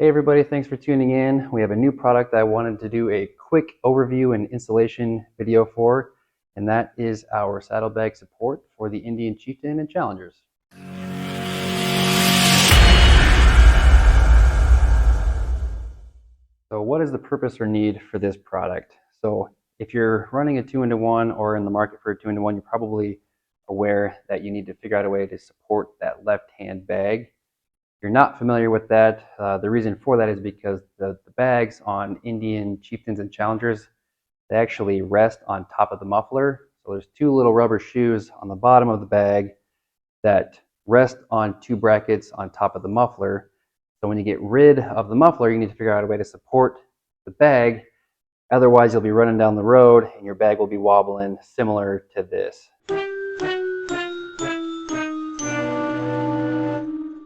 Hey everybody, thanks for tuning in. We have a new product that I wanted to do a quick overview and installation video for, and that is our saddlebag support for the Indian Chieftain and Challengers. So what is the purpose or need for this product? So if you're running a 2-in-1 or in the market for a 2-in-1, you're probably aware that you need to figure out a way to support that left-hand bag. If you're not familiar with that, the reason for that is because the bags on Indian Chieftains and Challengers, they actually rest on top of the muffler. So there's two little rubber shoes on the bottom of the bag that rest on two brackets on top of the muffler. So when you get rid of the muffler, you need to figure out a way to support the bag. Otherwise, you'll be running down the road and your bag will be wobbling, similar to this.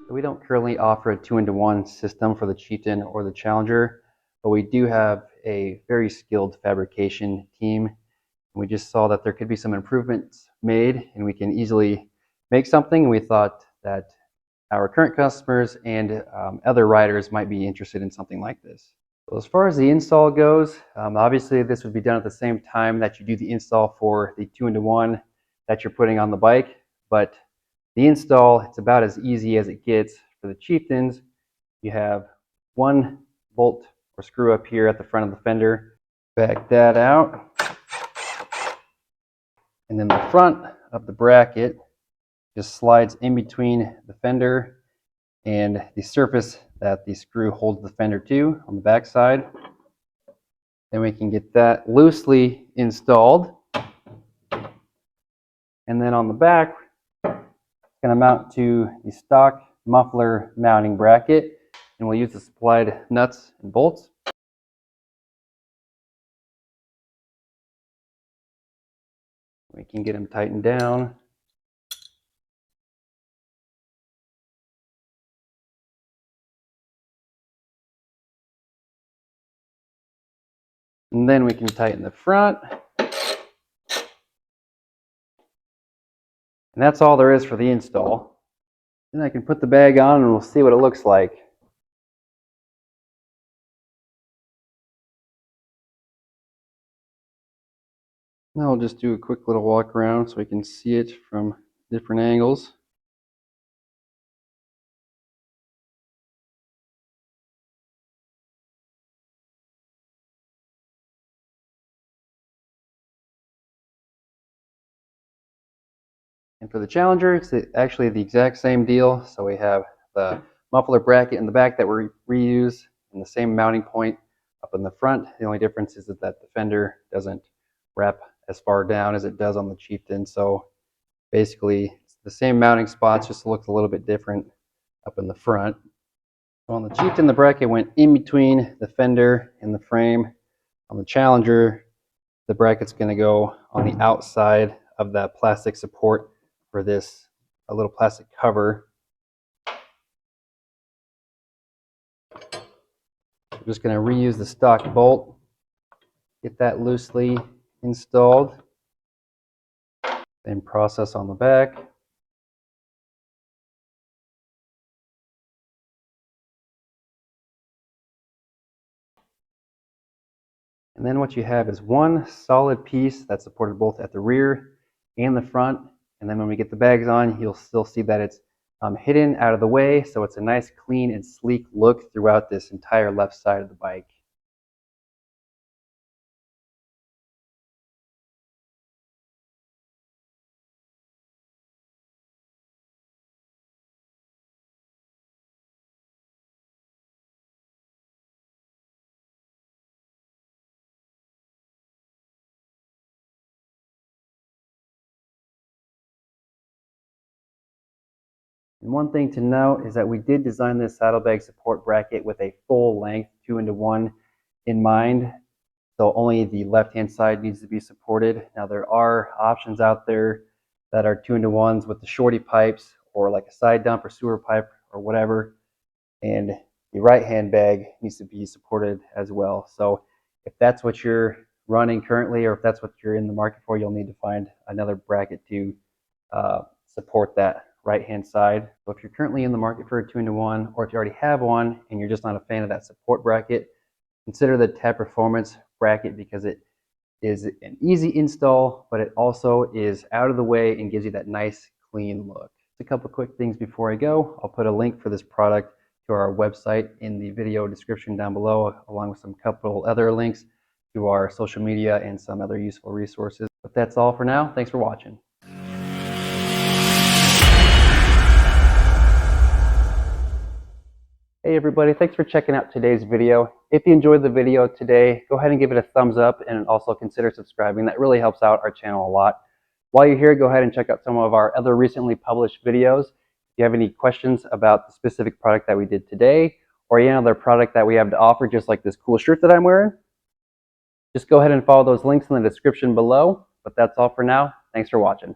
We don't currently offer a 2-in-1 system for the Chieftain or the Challenger, but we do have a very skilled fabrication team. We just saw that there could be some improvements made and we can easily make something, and we thought that our current customers and other riders might be interested in something like this. So as far as the install goes, obviously this would be done at the same time that you do the install for the 2-in-1 that you're putting on the bike, but the install, it's about as easy as it gets. For the Chieftains, you have one bolt or screw up here at the front of the fender. Back that out. And then the front of the bracket just slides in between the fender and the surface that the screw holds the fender to on the back side. Then we can get that loosely installed. And then on the back, going to mount to the stock muffler mounting bracket, and we'll use the supplied nuts and bolts. We can get them tightened down. And then we can tighten the front. And that's all there is for the install. Then I can put the bag on and we'll see what it looks like. Now I'll just do a quick little walk around so we can see it from different angles. And for the Challenger, it's actually the exact same deal. So we have the muffler bracket in the back that we reuse and the same mounting point up in the front. The only difference is that the fender doesn't wrap as far down as it does on the Chieftain. So basically it's the same mounting spots, just looks a little bit different up in the front. So on the Chieftain, the bracket went in between the fender and the frame. On the Challenger, the bracket's going to go on the outside of that plastic support for this, a little plastic cover. I'm just going to reuse the stock bolt, get that loosely installed, then process on the back. And then what you have is one solid piece that's supported both at the rear and the front. And then when we get the bags on, you'll still see that it's hidden out of the way. So it's a nice, clean, and sleek look throughout this entire left side of the bike. And one thing to note is that we did design this saddlebag support bracket with a full length 2-in-1 in mind. So only the left-hand side needs to be supported. Now there are options out there that are 2-in-1s with the shorty pipes or like a side dump or sewer pipe or whatever. And the right-hand bag needs to be supported as well. So if that's what you're running currently, or if that's what you're in the market for, you'll need to find another bracket to support that right hand side. So if you're currently in the market for a 2-in-1, or if you already have one and you're just not a fan of that support bracket, consider the Tab Performance bracket because it is an easy install, but it also is out of the way and gives you that nice clean look. Just a couple quick things before I go. I'll put a link for this product to our website in the video description down below, along with some couple other links to our social media and some other useful resources. But that's all for now. Thanks for watching. Hey everybody, thanks for checking out today's video. If you enjoyed the video today, go ahead and give it a thumbs up and also consider subscribing. That really helps out our channel a lot. While you're here, go ahead and check out some of our other recently published videos. If you have any questions about the specific product that we did today, or any other product that we have to offer, just like this cool shirt that I'm wearing, just go ahead and follow those links in the description below. But that's all for now. Thanks for watching.